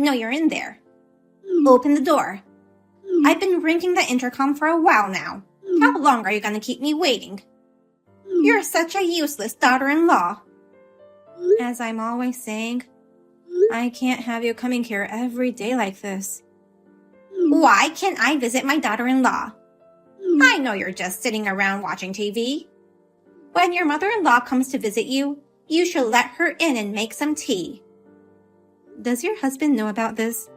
know you're in there. Open the door. I've been ringing the intercom for a while now. How long are you going to keep me waiting? You're such a useless daughter-in-law. As I'm always saying, I can't have you coming here every day like this. Why can't I visit my daughter-in-law? I know you're just sitting around watching TV. When your mother-in-law comes to visit you, you should let her in and make some tea. Does your husband know about this?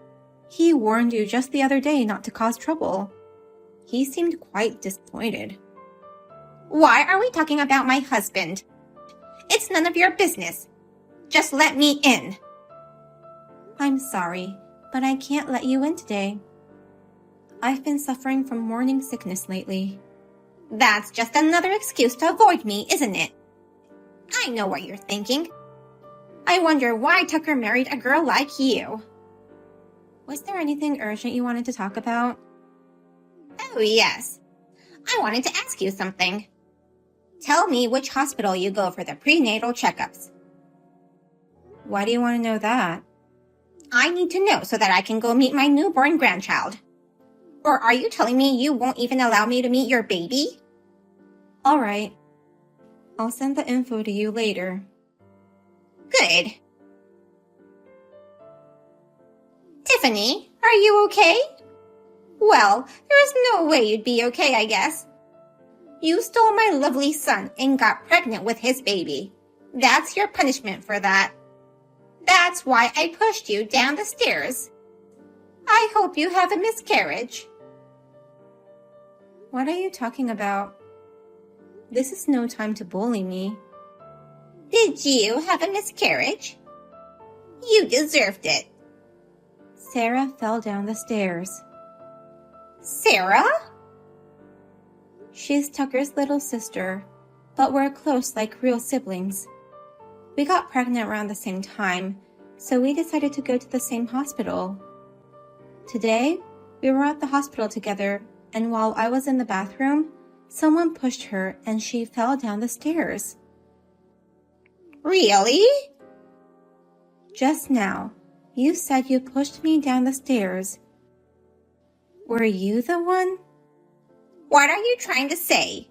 He warned you just the other day not to cause trouble. He seemed quite disappointed. Why are we talking about my husband? It's none of your business. Just let me in. I'm sorry, but I can't let you in today. I've been suffering from morning sickness lately. That's just another excuse to avoid me, isn't it? I know what you're thinking. I wonder why Tucker married a girl like you. Was there anything urgent you wanted to talk about? Oh, yes. I wanted to ask you something. Tell me which hospital you go for the prenatal checkups. Why do you want to know that? I need to know so that I can go meet my newborn grandchild. Or are you telling me you won't even allow me to meet your baby? All right. I'll send the info to you later. Good. Tiffany, are you okay? Well, there's no way you'd be okay, I guess. You stole my lovely son and got pregnant with his baby. That's your punishment for that. That's why I pushed you down the stairs. I hope you have a miscarriage. What are you talking about? This is no time to bully me. Did you have a miscarriage? You deserved it. Sarah fell down the stairs. Sarah? She's Tucker's little sister, but we're close like real siblings. We got pregnant around the same time, so we decided to go to the same hospital. Today, we were at the hospital together, and while I was in the bathroom, someone pushed her and she fell down the stairs. Really? Just now, you said you pushed me down the stairs. Were you the one? What are you trying to say?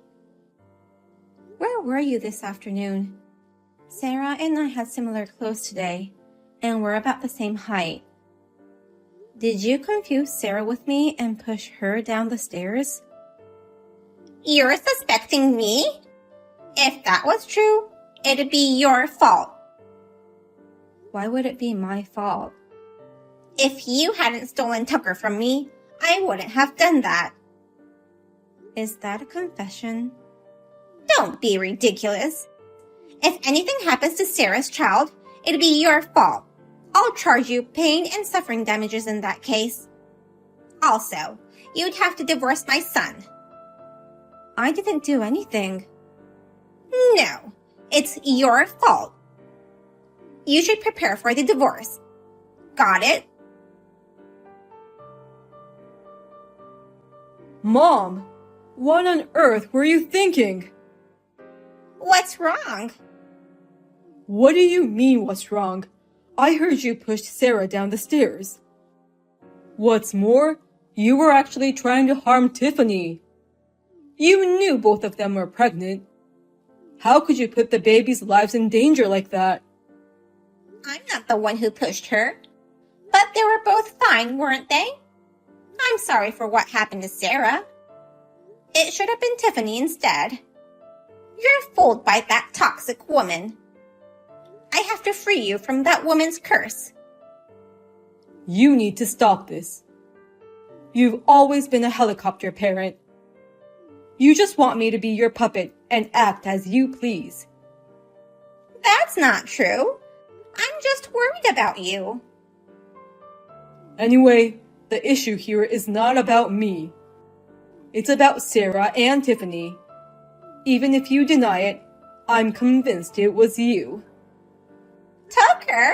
Where were you this afternoon? Sarah and I had similar clothes today, and we're about the same height. Did you confuse Sarah with me and push her down the stairs? You're suspecting me? If that was true, it'd be your fault. Why would it be my fault? If you hadn't stolen Tucker from me, I wouldn't have done that. Is that a confession? Don't be ridiculous. If anything happens to Sarah's child, it'll be your fault. I'll charge you pain and suffering damages in that case. Also, you'd have to divorce my son. I didn't do anything. No, it's your fault. You should prepare for the divorce. Got it? Mom, what on earth were you thinking? What's wrong? What do you mean, what's wrong? I heard you pushed Sarah down the stairs. What's more, you were actually trying to harm Tiffany. You knew both of them were pregnant. How could you put the babies' lives in danger like that? I'm not the one who pushed her. But they were both fine, weren't they? I'm sorry for what happened to Sarah. It should have been Tiffany instead. You're fooled by that toxic woman. I have to free you from that woman's curse. You need to stop this. You've always been a helicopter parent. You just want me to be your puppet and act as you please. That's not true. I'm just worried about you. Anyway, the issue here is not about me. It's about Sarah and Tiffany. Even if you deny it, I'm convinced it was you. Tucker?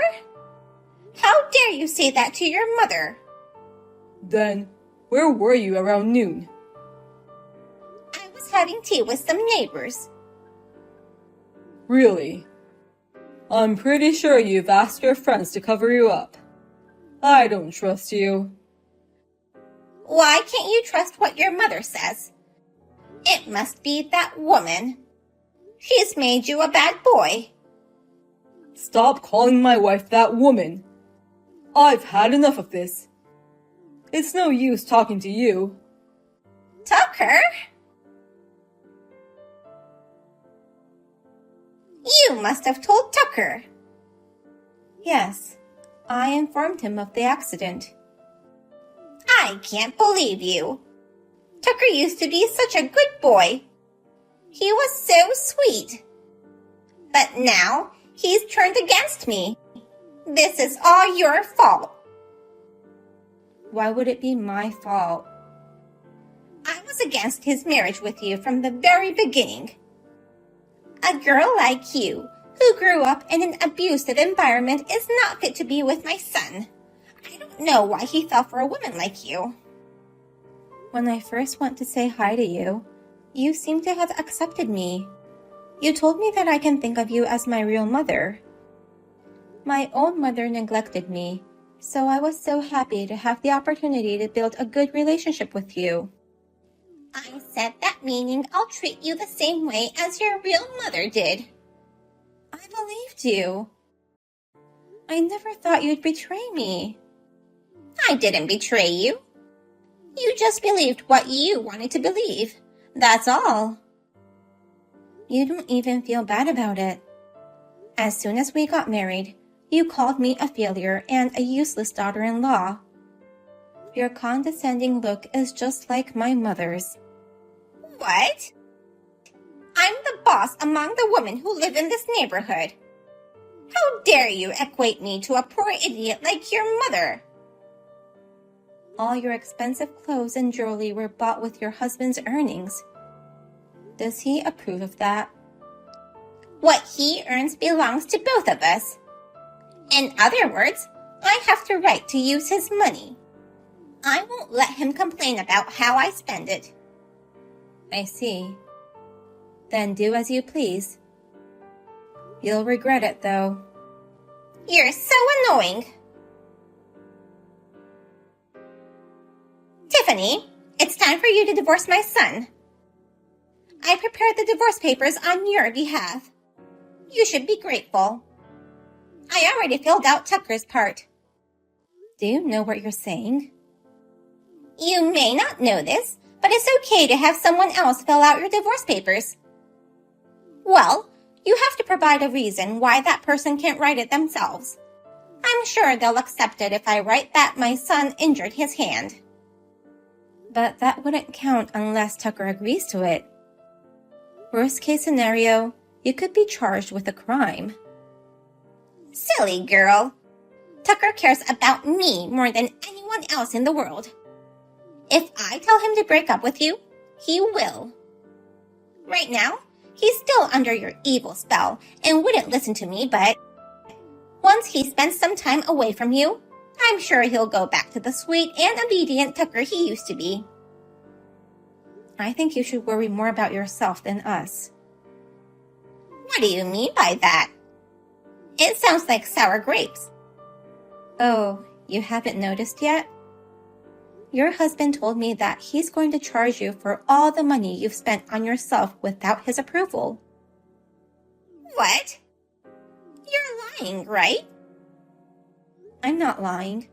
How dare you say that to your mother? Then, where were you around noon? I was having tea with some neighbors. Really? I'm pretty sure you've asked your friends to cover you up. I don't trust you. Why can't you trust what your mother says? It must be that woman. She's made you a bad boy. Stop calling my wife that woman. I've had enough of this. It's no use talking to you. Tucker? You must have told Tucker. Yes, I informed him of the accident. I can't believe you. Tucker used to be such a good boy. He was so sweet. But now he's turned against me. This is all your fault. Why would it be my fault? I was against his marriage with you from the very beginning. A girl like you, who grew up in an abusive environment, is not fit to be with my son. I don't know why he fell for a woman like you. When I first went to say hi to you, you seem to have accepted me. You told me that I can think of you as my real mother. My own mother neglected me, so I was so happy to have the opportunity to build a good relationship with you. I said that meaning I'll treat you the same way as your real mother did. I believed you. I never thought you'd betray me. I didn't betray you. You just believed what you wanted to believe. That's all. You don't even feel bad about it. As soon as we got married, you called me a failure and a useless daughter-in-law. Your condescending look is just like my mother's. What? I'm the boss among the women who live in this neighborhood. How dare you equate me to a poor idiot like your mother? All your expensive clothes and jewelry were bought with your husband's earnings. Does he approve of that? What he earns belongs to both of us. In other words, I have the right to use his money. I won't let him complain about how I spend it. I see. Then do as you please. You'll regret it, though. You're so annoying. Tiffany, it's time for you to divorce my son. I prepared the divorce papers on your behalf. You should be grateful. I already filled out Tucker's part. Do you know what you're saying? You may not know this, but it's okay to have someone else fill out your divorce papers. Well, you have to provide a reason why that person can't write it themselves. I'm sure they'll accept it if I write that my son injured his hand. But that wouldn't count unless Tucker agrees to it. Worst case scenario, you could be charged with a crime. Silly girl. Tucker cares about me more than anyone else in the world. If I tell him to break up with you, he will. Right now, he's still under your evil spell and wouldn't listen to me, but once he spends some time away from you, I'm sure he'll go back to the sweet and obedient Tucker he used to be. I think you should worry more about yourself than us. What do you mean by that? It sounds like sour grapes. Oh, you haven't noticed yet? Your husband told me that he's going to charge you for all the money you've spent on yourself without his approval. What? You're lying, right? I'm not lying.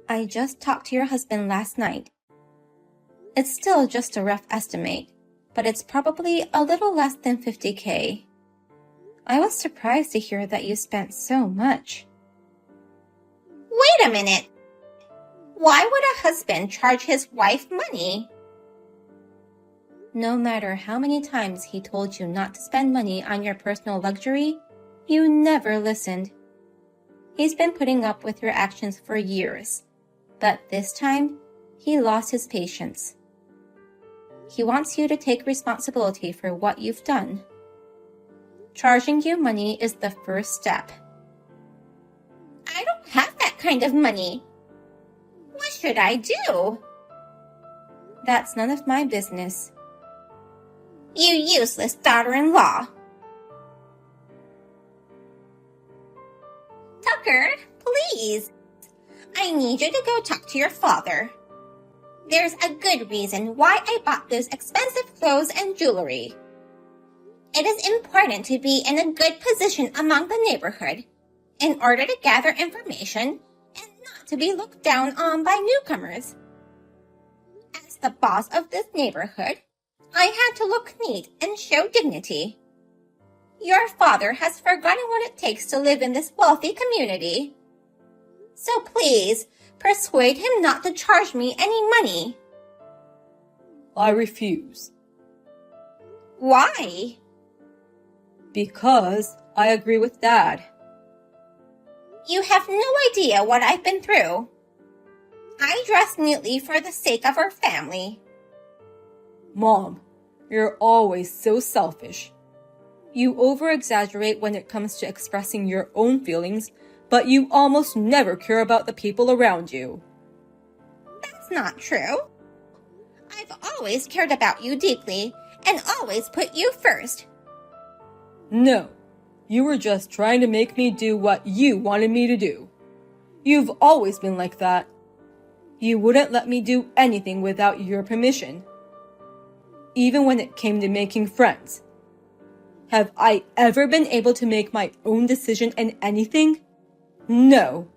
I just talked to your husband last night. It's still just a rough estimate, but it's probably a little less than $50,000. I was surprised to hear that you spent so much. Wait a minute. Why would a husband charge his wife money? No matter how many times he told you not to spend money on your personal luxury, you never listened. He's been putting up with your actions for years, but this time, he lost his patience. He wants you to take responsibility for what you've done. Charging you money is the first step. I don't have that kind of money. What should I do? That's none of my business. You useless daughter-in-law. Tucker, please. I need you to go talk to your father. There's a good reason why I bought those expensive clothes and jewelry. It is important to be in a good position among the neighborhood in order to gather information and not to be looked down on by newcomers. As the boss of this neighborhood, I had to look neat and show dignity. Your father has forgotten what it takes to live in this wealthy community. So please, persuade him not to charge me any money. I refuse. Why? Because I agree with Dad. You have no idea what I've been through. I dress neatly for the sake of our family. Mom, you're always so selfish. You over-exaggerate when it comes to expressing your own feelings, but you almost never care about the people around you. That's not true. I've always cared about you deeply and always put you first. No, you were just trying to make me do what you wanted me to do. You've always been like that. You wouldn't let me do anything without your permission. Even when it came to making friends. Have I ever been able to make my own decision in anything? No.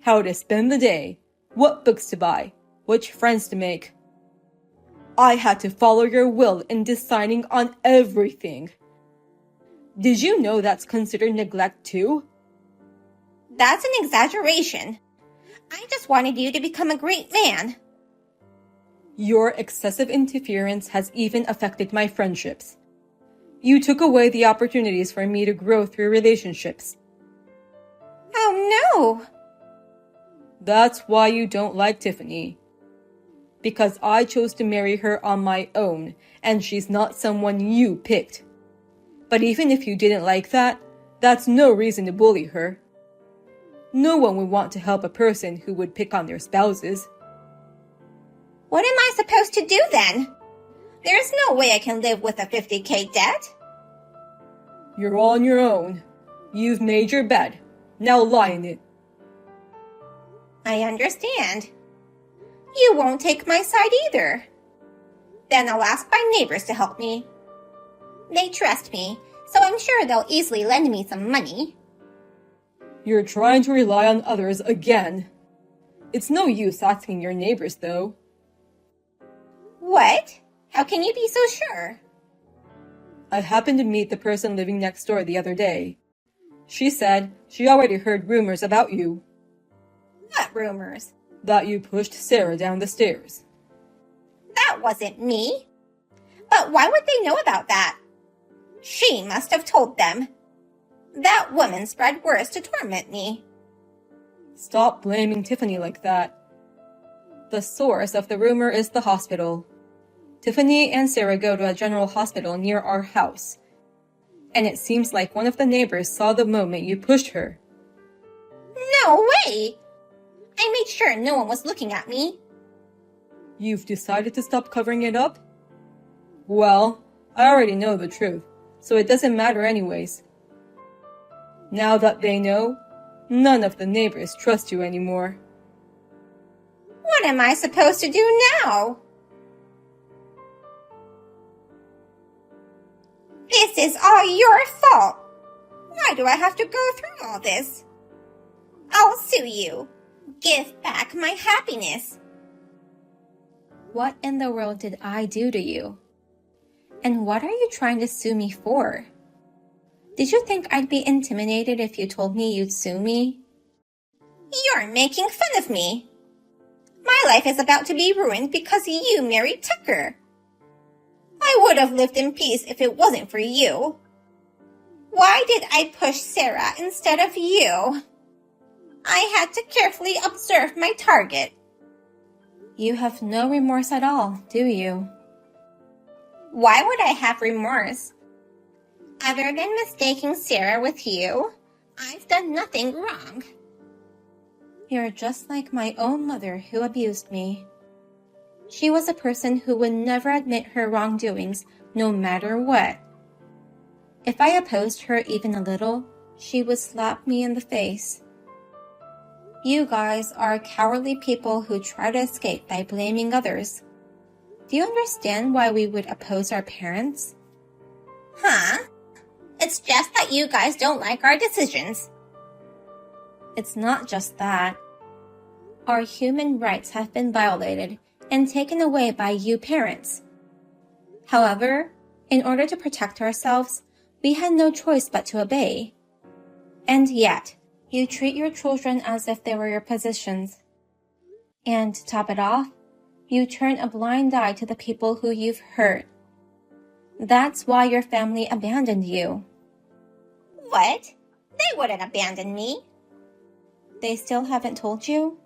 How to spend the day, what books to buy, which friends to make. I had to follow your will in deciding on everything. Did you know that's considered neglect too? That's an exaggeration. I just wanted you to become a great man. Your excessive interference has even affected my friendships. You took away the opportunities for me to grow through relationships. Oh no! That's why you don't like Tiffany. Because I chose to marry her on my own, and she's not someone you picked. But even if you didn't like that, that's no reason to bully her. No one would want to help a person who would pick on their spouses. What am I supposed to do then? There's no way I can live with a $50,000 debt. You're on your own. You've made your bed. Now lie in it. I understand. You won't take my side either. Then I'll ask my neighbors to help me. They trust me, so I'm sure they'll easily lend me some money. You're trying to rely on others again. It's no use asking your neighbors, though. What? How can you be so sure? I happened to meet the person living next door the other day. She said she already heard rumors about you. What rumors? That you pushed Sarah down the stairs. That wasn't me. But why would they know about that? She must have told them. That woman spread words to torment me. Stop blaming Tiffany like that. The source of the rumor is the hospital. Tiffany and Sarah go to a general hospital near our house. And it seems like one of the neighbors saw the moment you pushed her. No way! I made sure no one was looking at me. You've decided to stop covering it up? Well, I already know the truth, so it doesn't matter anyways. Now that they know, none of the neighbors trust you anymore. What am I supposed to do now? This is all your fault. Why do I have to go through all this? I'll sue you. Give back my happiness. What in the world did I do to you? And what are you trying to sue me for? Did you think I'd be intimidated if you told me you'd sue me? You're making fun of me. My life is about to be ruined because you married Tucker. I would have lived in peace if it wasn't for you. Why did I push Sarah instead of you? I had to carefully observe my target. You have no remorse at all, do you? Why would I have remorse? Other than mistaking Sarah with you, I've done nothing wrong. You're just like my own mother who abused me. She was a person who would never admit her wrongdoings, no matter what. If I opposed her even a little, she would slap me in the face. You guys are cowardly people who try to escape by blaming others. Do you understand why we would oppose our parents? Huh? It's just that you guys don't like our decisions. It's not just that. Our human rights have been violated and taken away by you parents. However, in order to protect ourselves, we had no choice but to obey. And yet, you treat your children as if they were your possessions. And to top it off, you turn a blind eye to the people who you've hurt. That's why your family abandoned you. What? They wouldn't abandon me. They still haven't told you?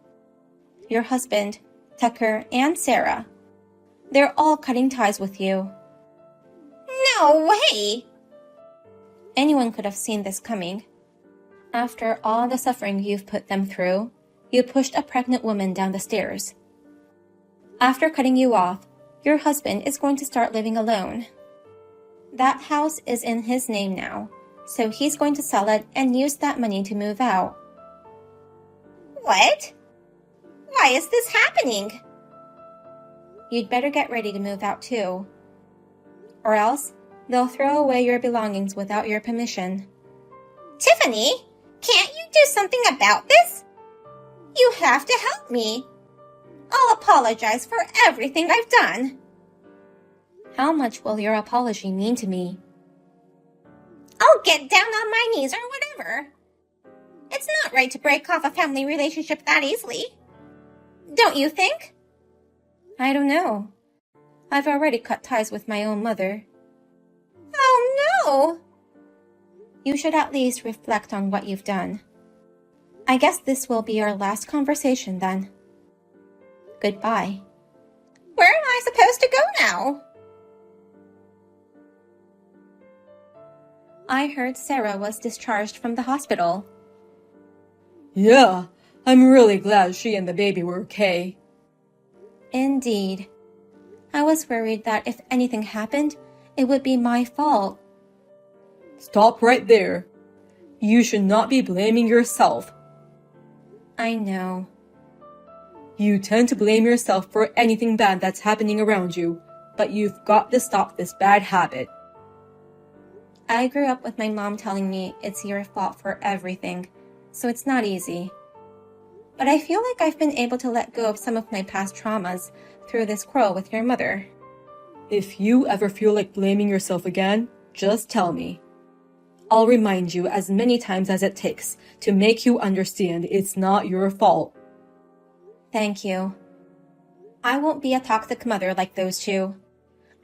Your husband, Tucker, and Sarah. They're all cutting ties with you. No way! Anyone could have seen this coming. After all the suffering you've put them through, you pushed a pregnant woman down the stairs. After cutting you off, your husband is going to start living alone. That house is in his name now, so he's going to sell it and use that money to move out. What? Why is this happening? You'd better get ready to move out too. Or else, they'll throw away your belongings without your permission. Tiffany, can't you do something about this? You have to help me. I'll apologize for everything I've done. How much will your apology mean to me? I'll get down on my knees or whatever. It's not right to break off a family relationship that easily. Don't you think? I don't know. I've already cut ties with my own mother. Oh no! You should at least reflect on what you've done. I guess this will be our last conversation then. Goodbye. Where am I supposed to go now? I heard Sarah was discharged from the hospital. Yeah, I'm really glad she and the baby were okay. Indeed. I was worried that if anything happened, it would be my fault. Stop right there. You should not be blaming yourself. I know. You tend to blame yourself for anything bad that's happening around you, but you've got to stop this bad habit. I grew up with my mom telling me it's your fault for everything, so it's not easy. But I feel like I've been able to let go of some of my past traumas through this quarrel with your mother. If you ever feel like blaming yourself again, just tell me. I'll remind you as many times as it takes to make you understand it's not your fault. Thank you. I won't be a toxic mother like those two.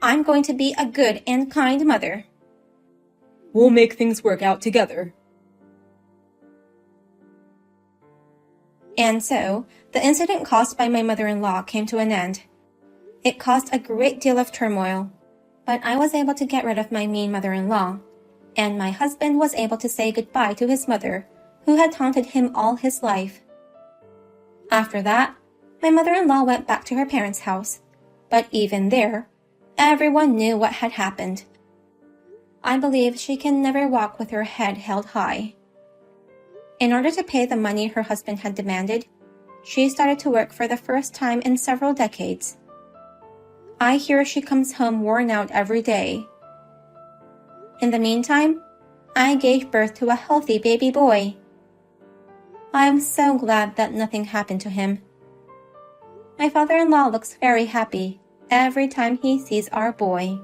I'm going to be a good and kind mother. We'll make things work out together. And so, the incident caused by my mother-in-law came to an end. It caused a great deal of turmoil, but I was able to get rid of my mean mother-in-law, and my husband was able to say goodbye to his mother, who had taunted him all his life. After that, my mother-in-law went back to her parents' house, but even there, everyone knew what had happened. I believe she can never walk with her head held high. In order to pay the money her husband had demanded, she started to work for the first time in several decades. I hear she comes home worn out every day. In the meantime, I gave birth to a healthy baby boy. I'm so glad that nothing happened to him. My father-in-law looks very happy every time he sees our boy.